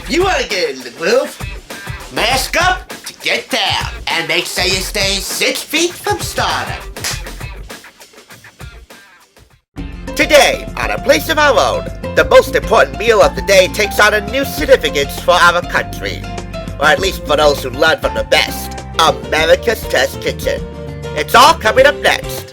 If you want to get in the groove, mask up to get down, and make sure you stay 6 feet from stardom. Today, on A Place of Our Own, the most important meal of the day takes on a new significance for our country. Or at least for those who learn from the best, America's Test Kitchen. It's all coming up next.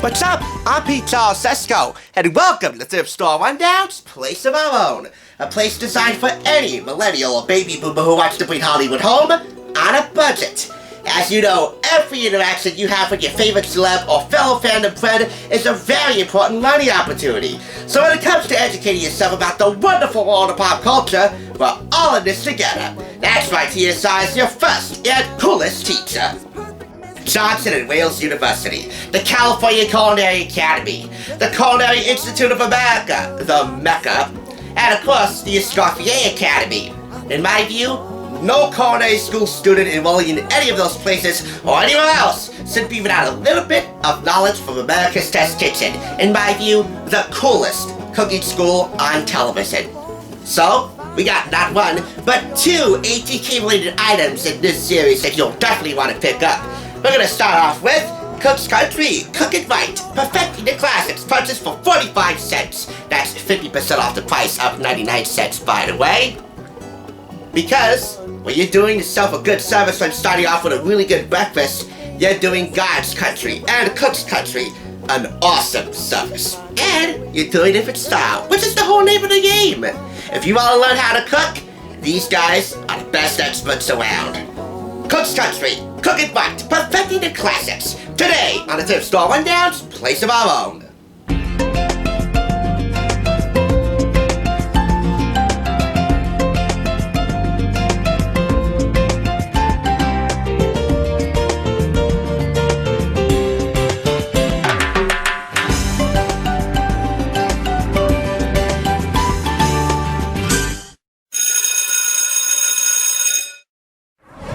What's up? I'm pizzazz Sesame, and welcome to Thrift Store Rundown's Place of Our Own. A place designed for any millennial or baby boomer who wants to bring Hollywood home on a budget. As you know, every interaction you have with your favorite celeb or fellow fandom friend is a very important learning opportunity. So when it comes to educating yourself about the wonderful world of pop culture, we're all in this together. That's why TSI is your first and coolest teacher. Johnson & Wales University, the California Culinary Academy, the Culinary Institute of America, the Mecca, and of course the Scrumptious Academy. In my view, no culinary school student enrolling in any of those places or anywhere else should be without a little bit of knowledge from America's Test Kitchen. In my view, the coolest cooking school on television. So, we got not one, but 2 ATK-related items in this series that you'll definitely want to pick up. We're gonna start off with Cook's Country, Cook It Right, perfecting the classics, punches for 45 cents. That's 50% off the price of 99 cents, by the way. Because when you're doing yourself a good service when starting off with a really good breakfast, you're doing God's Country and Cook's Country an awesome service. And you're doing it in style, which is the whole name of the game. If you want to learn how to cook, these guys are the best experts around. Cook's Country, Cook It Right, perfecting the classics. Today on the Thrift Store Rundown's Place of Our Own.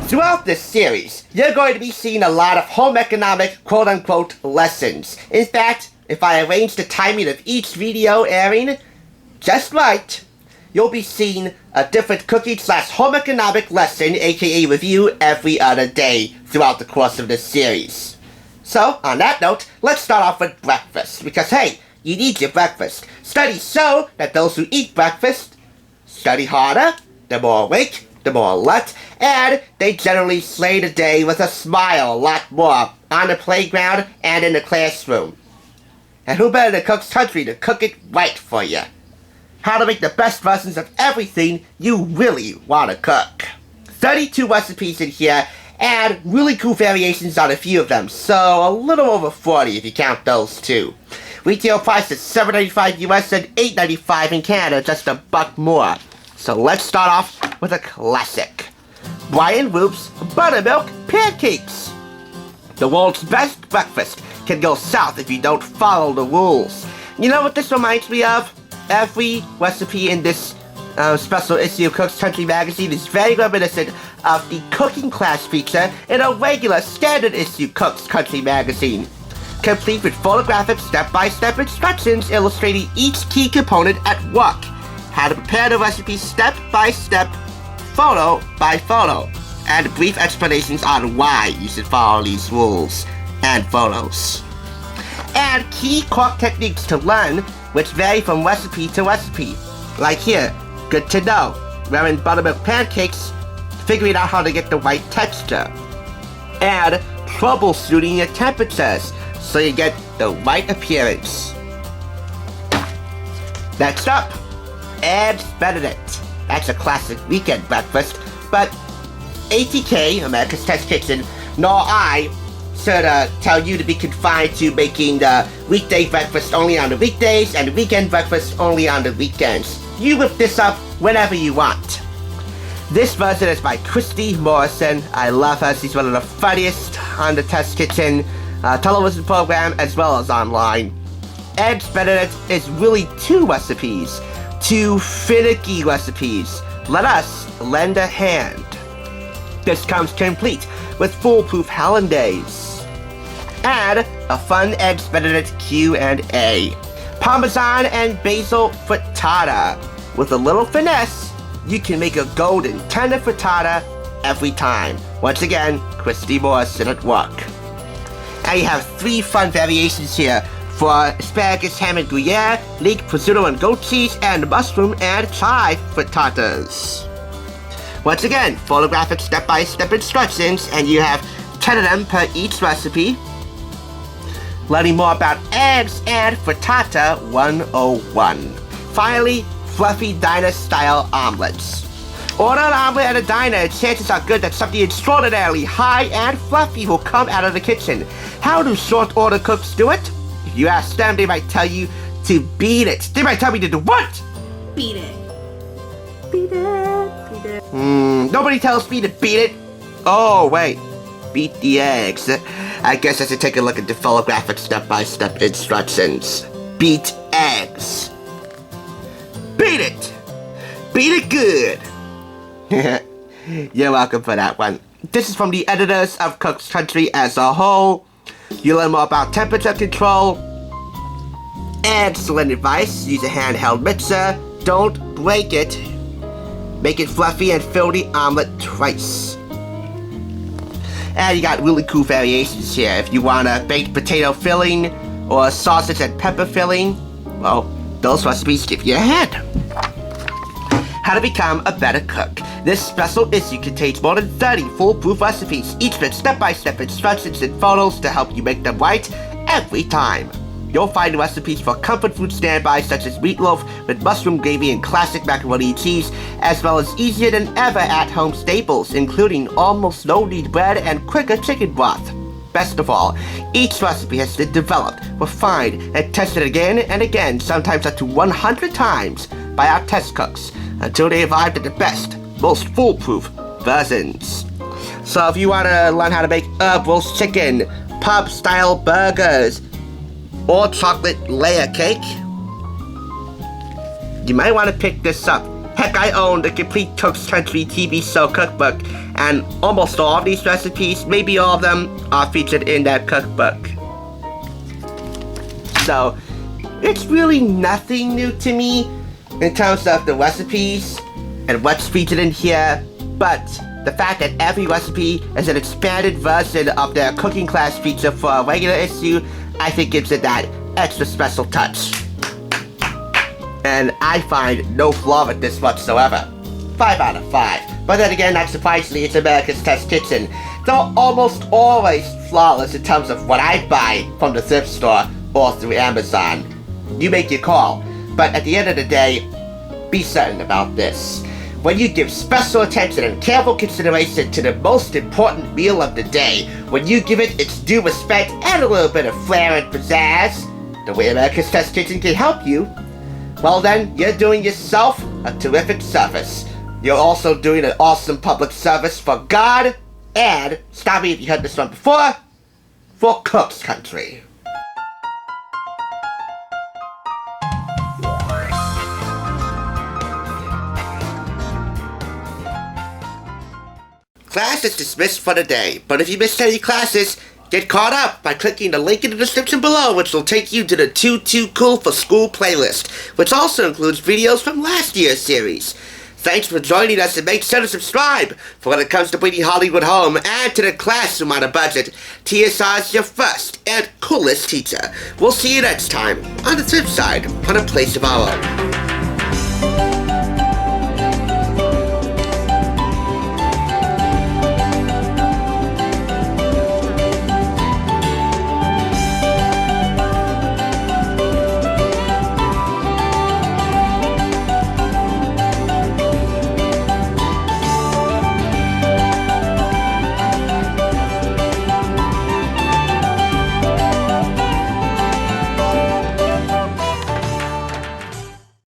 Throughout this series, you're going to be seeing a lot of home economic quote-unquote lessons. In fact, if I arrange the timing of each video airing just right, you'll be seeing a different cooking/home economic lesson, aka review, every other day throughout the course of this series. So, on that note, let's start off with breakfast, because hey, you need your breakfast. Studies show that those who eat breakfast study harder, they're more awake, they're more alert, and they generally slay the day with a smile a lot more on the playground and in the classroom. And who better than Cook's Country to cook it right for you? How to make the best versions of everything you really want to cook. 32 recipes in here, and really cool variations on a few of them, so a little over 40 if you count those two. Retail price is $7.95 US and $8.95 in Canada, just $1 more. So let's start off with a classic. Brian Roop's Buttermilk Pancakes. The world's best breakfast can go south if you don't follow the rules. You know what this reminds me of? Every recipe in this special issue of Cook's Country magazine is very reminiscent of the cooking class feature in a regular standard issue Cook's Country magazine, complete with photographic step-by-step instructions illustrating each key component at work, how to prepare the recipe step-by-step, photo by photo, and brief explanations on why you should follow these rules and photos. And key cook techniques to learn, which vary from recipe to recipe. Like here, good to know, wearing buttermilk pancakes, figuring out how to get the right texture. And troubleshooting your temperatures, so you get the right appearance. Next up, Eggs Benedict. That's a classic weekend breakfast, but ATK, America's Test Kitchen, nor I should tell you to be confined to making the weekday breakfast only on the weekdays and the weekend breakfast only on the weekends. You whip this up whenever you want. This version is by Christy Morrison. I love her. She's one of the funniest on the Test Kitchen television program as well as online. Eggs Benedict is really 2 recipes. 2 finicky recipes. Let us lend a hand. This comes complete with foolproof hollandaise and a fun Eggs Benedict Q&A. Parmesan and basil frittata. With a little finesse, you can make a golden tender frittata every time. Once again, Christy Morrison at work. And you have 3 fun variations here for asparagus, ham and gruyere, leek, prosciutto and goat cheese, and mushroom and chive frittatas. Once again, photographic step-by-step instructions, and you have 10 of them per each recipe. Learning more about eggs and frittata 101. Finally, fluffy diner-style omelets. Order an omelet at a diner, and chances are good that something extraordinarily high and fluffy will come out of the kitchen. How do short-order cooks do it? If you ask them, they might tell you to beat it. They might tell me to do what? Beat it. Beat it. Beat it. Nobody tells me to beat it. Oh, wait. Beat the eggs. I guess I should take a look at the photographic step-by-step instructions. Beat eggs. Beat it. Beat it good. You're welcome for that one. This is from the editors of Cook's Country as a whole. You learn more about temperature control. Excellent advice. Use a handheld mixer. Don't break it. Make it fluffy and fill the omelet twice. And you got really cool variations here. If you want a baked potato filling or a sausage and pepper filling, well, those recipes give you a hand. How to become a better cook. This special issue contains more than 30 foolproof recipes, each with step-by-step instructions and photos to help you make them right every time. You'll find recipes for comfort food standbys such as meatloaf with mushroom gravy and classic macaroni and cheese, as well as easier than ever at-home staples, including almost no-knead bread and quicker chicken broth. Best of all, each recipe has been developed, refined, and tested again and again, sometimes up to 100 times, by our test cooks, until they arrived at the best, most foolproof versions. So if you want to learn how to make herb roast chicken, pub-style burgers, or chocolate layer cake, you might want to pick this up. Heck, I own the complete Cook's Country TV show cookbook, and almost all of these recipes, maybe all of them, are featured in that cookbook. So, it's really nothing new to me in terms of the recipes and what's featured in here, but the fact that every recipe is an expanded version of their cooking class feature for a regular issue, I think gives it that extra special touch. And I find no flaw with this whatsoever. 5 out of 5. But then again, not surprisingly, it's America's Test Kitchen. They're almost always flawless in terms of what I buy from the thrift store or through Amazon. You make your call. But at the end of the day, be certain about this. When you give special attention and careful consideration to the most important meal of the day, when you give it its due respect and a little bit of flair and pizzazz, the way America's Test Kitchen can help you, well then, you're doing yourself a terrific service. You're also doing an awesome public service for God and, stop me if you heard this one before, for Cook's Country. Class is dismissed for the day, but if you missed any classes, get caught up by clicking the link in the description below, which will take you to the Too Cool for School playlist, which also includes videos from last year's series. Thanks for joining us, and make sure to subscribe for when it comes to bringing Hollywood home and to the classroom on a budget. TSR is your first and coolest teacher. We'll see you next time on the flip side on A Place of Our Own.